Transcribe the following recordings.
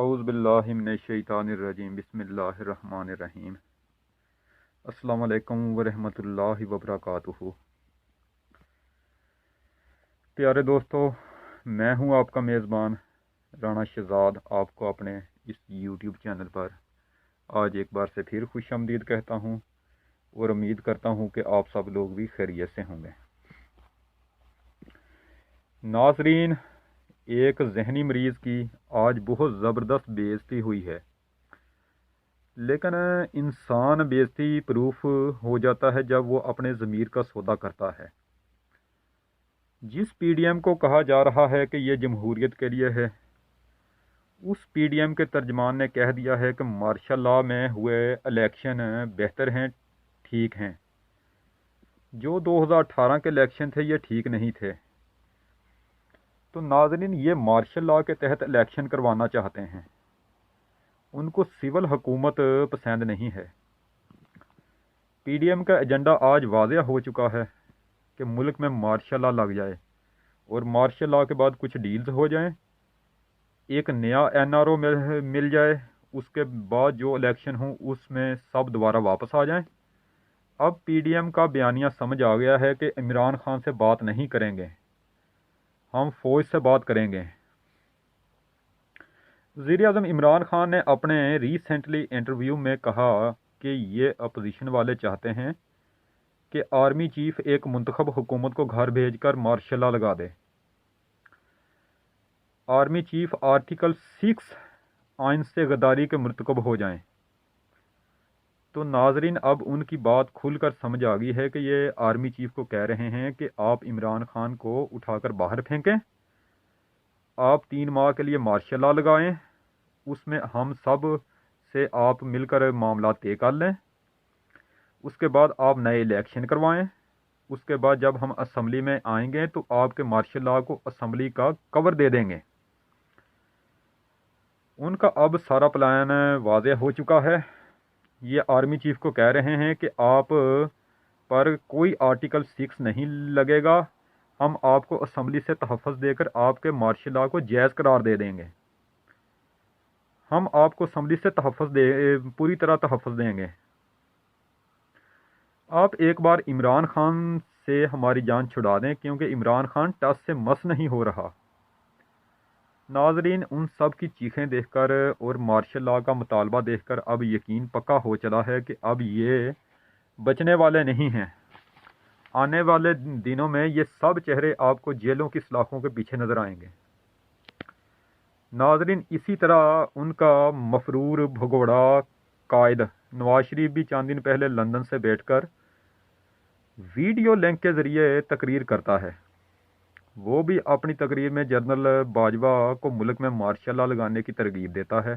औज़ु बिल्लाहि मिनश्शैतानिर्रजीम बिस्मिल्लाहिर्रहमानिर्रहीम। अस्सलामु अलैकुम वरहमतुल्लाहि वबरकातुहू। प्यारे दोस्तों, मैं हूं आपका मेज़बान राना शहजाद। आपको अपने इस यूट्यूब चैनल पर आज एक बार से फिर खुशामदीद कहता हूं और उम्मीद करता हूं कि आप सब लोग भी खैरियत से होंगे। नाज़रीन, एक जहनी मरीज़ की आज बहुत ज़बरदस्त बेइज्जती हुई है, लेकिन इंसान बेइज्जती प्रूफ हो जाता है जब वो अपने ज़मीर का सौदा करता है। जिस पीडीएम को कहा जा रहा है कि ये जमहूरियत के लिए है, उस पीडीएम के तर्जमान ने कह दिया है कि मार्शल लॉ में हुए इलेक्शन बेहतर हैं, ठीक हैं। जो 2018 के इलेक्शन थे ये ठीक नहीं थे। तो नाज़रीन, ये मार्शल लॉ के तहत इलेक्शन करवाना चाहते हैं, उनको सिविल हुकूमत पसंद नहीं है। पीडीएम का एजेंडा आज वाज़ेह हो चुका है कि मुल्क में मार्शल लॉ लग जाए और मार्शल लॉ के बाद कुछ डील्स हो जाएं, एक नया एनआरओ मिल जाए, उसके बाद जो इलेक्शन हो उसमें सब दोबारा वापस आ जाएं। अब पीडीएम का बयानिया समझ आ गया है कि इमरान खान से बात नहीं करेंगे, हम फ़ौज से बात करेंगे। वज़ीर-ए-आज़म इमरान खान ने अपने रिसेंटली इंटरव्यू में कहा कि ये अपोजिशन वाले चाहते हैं कि आर्मी चीफ एक मुंतखब हुकूमत को घर भेजकर मार्शल लॉ लगा दे। आर्मी चीफ आर्टिकल 6 आइन से गद्दारी के मुर्तकब हो जाएं। तो नाजरीन, अब उनकी बात खुलकर समझ आ गई है कि ये आर्मी चीफ को कह रहे हैं कि आप इमरान खान को उठाकर बाहर फेंकें, आप 3 माह के लिए मार्शल लॉ लगाएं, उसमें हम सब से आप मिलकर मामला तय कर लें, उसके बाद आप नए इलेक्शन करवाएं, उसके बाद जब हम असम्बली में आएंगे तो आपके मार्शल लॉ को असम्बली का कवर दे देंगे। उनका अब सारा प्लान वाज़ेह हो चुका है। ये आर्मी चीफ को कह रहे हैं कि आप पर कोई आर्टिकल 6 नहीं लगेगा, हम आपको असम्बली से तहफ़्फ़ुज़ देकर आपके मार्शल लॉ को जायज़ करार दे देंगे। हम आपको असम्बली से पूरी तरह तहफ़्फ़ुज़ देंगे। आप एक बार इमरान खान से हमारी जान छुड़ा दें, क्योंकि इमरान खान टस से मस नहीं हो रहा। नाजरीन, उन सब की चीखें देखकर और मार्शल लॉ का मुतालबा देखकर अब यकीन पक्का हो चला है कि अब ये बचने वाले नहीं हैं। आने वाले दिनों में ये सब चेहरे आपको जेलों की सलाखों के पीछे नजर आएंगे। नाजरीन, इसी तरह उनका मफरूर भगोड़ा कायद नवाज शरीफ भी चंद दिन पहले लंदन से बैठकर वीडियो लिंक के ज़रिए तकरीर करता है। वो भी अपनी तकरीर में जनरल बाजवा को मुल्क में मार्शल लॉ लगाने की तरगीब देता है।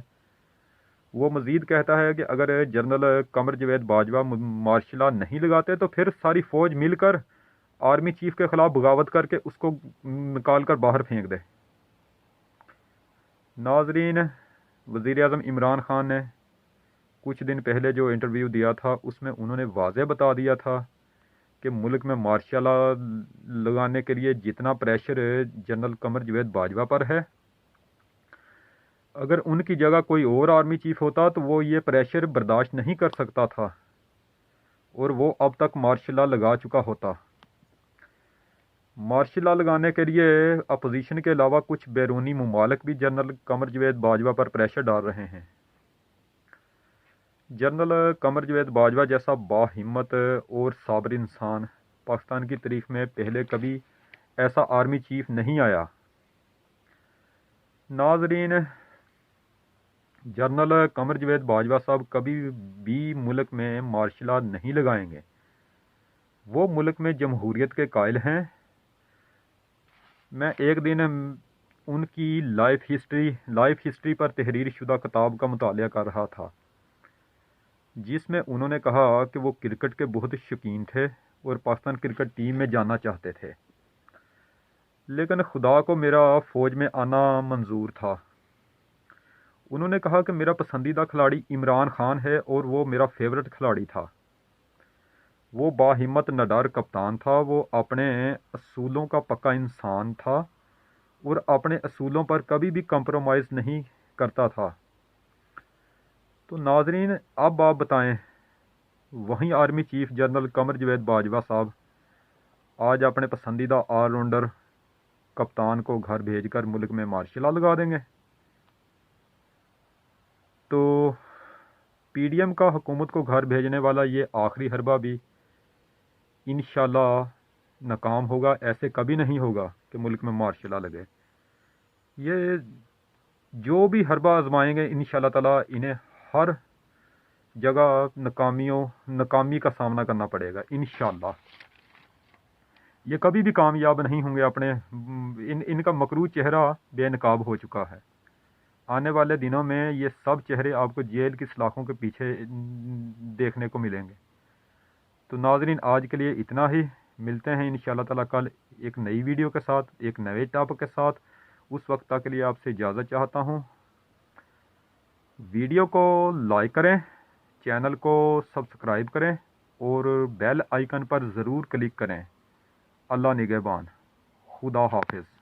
वो मज़ीद कहता है कि अगर जनरल कमर जवेद बाजवा मार्शल लॉ नहीं लगाते तो फिर सारी फ़ौज मिलकर आर्मी चीफ के ख़िलाफ़ बगावत करके उसको निकाल कर बाहर फेंक दे। नाजरीन, वज़ीर-ए-आज़म इमरान खान ने कुछ दिन पहले जो इंटरव्यू दिया था उसमें उन्होंने वाज़ेह बता दिया था कि मुल्क में मार्शल लॉ लगाने के लिए जितना प्रेशर जनरल कमर जवेद बाजवा पर है, अगर उनकी जगह कोई और आर्मी चीफ होता तो वो ये प्रेशर बर्दाश्त नहीं कर सकता था और वो अब तक मार्शल लॉ लगा चुका होता। मार्शल लॉ लगाने के लिए अपोजिशन के अलावा कुछ बैरूनी ममालिक भी जनरल कमर जवेद बाजवा पर प्रेशर डाल रहे हैं। जनरल कमर जवेद बाजवा जैसा बाहिम्मत और साबिर इंसान पाकिस्तान की तारीख में पहले कभी ऐसा आर्मी चीफ नहीं आया। नाजरीन, जनरल कमर जवेद बाजवा साहब कभी भी मुल्क में मार्शल लॉ नहीं लगाएंगे। वो मुल्क में जमहूरियत के कायल हैं। मैं एक दिन उनकी लाइफ हिस्ट्री पर तहरीर शुदा किताब का मुतालिया कर रहा था, जिसमें उन्होंने कहा कि वो क्रिकेट के बहुत शौकीन थे और पाकिस्तान क्रिकेट टीम में जाना चाहते थे, लेकिन खुदा को मेरा फ़ौज में आना मंजूर था। उन्होंने कहा कि मेरा पसंदीदा खिलाड़ी इमरान खान है और वो मेरा फेवरेट खिलाड़ी था। वो बाहिम्मत नडार कप्तान था, वो अपने असूलों का पक्का इंसान था और अपने असूलों पर कभी भी कंप्रोमाइज़ नहीं کرتا تھا۔ تو ناظرین اب آپ بتائیں، وہیں army chief general Qamar Javed Bajwa صاحب آج اپنے پسندیدہ آل راؤنڈر کپتان کو گھر بھیج کر ملک میں مارشل لا لگا دیں گے؟ تو پی ڈی ایم کا حکومت کو گھر بھیجنے والا یہ آخری حربہ بھی انشاءاللہ ناکام ہوگا۔ ایسے کبھی نہیں ہوگا کہ ملک میں مارشل لا لگے۔ یہ جو بھی حربہ آزمائیں گے انشاءاللہ تعالی انہیں ہر جگہ ناکامی کا سامنا کرنا پڑے گا انشاءاللہ۔ یہ کبھی بھی کامیاب نہیں ہوں گے اپنے ان کا مکروہ چہرہ بے نقاب ہو چکا ہے۔ آنے والے دنوں میں یہ سب چہرے آپ کو جیل کی سلاخوں کے پیچھے دیکھنے کو ملیں گے۔ تو ناظرین آج کے لیے اتنا ہی، ملتے ہیں انشاءاللہ تعالی کل ایک نئی ویڈیو کے ساتھ، ایک نئے ٹاپک کے ساتھ۔ اس وقت تک کے لیے آپ سے اجازت چاہتا ہوں۔ ویڈیو کو لائک کریں، چینل کو سبسکرائب کریں اور بیل آئیکن پر ضرور کلک کریں۔ اللہ نگہبان، خدا حافظ۔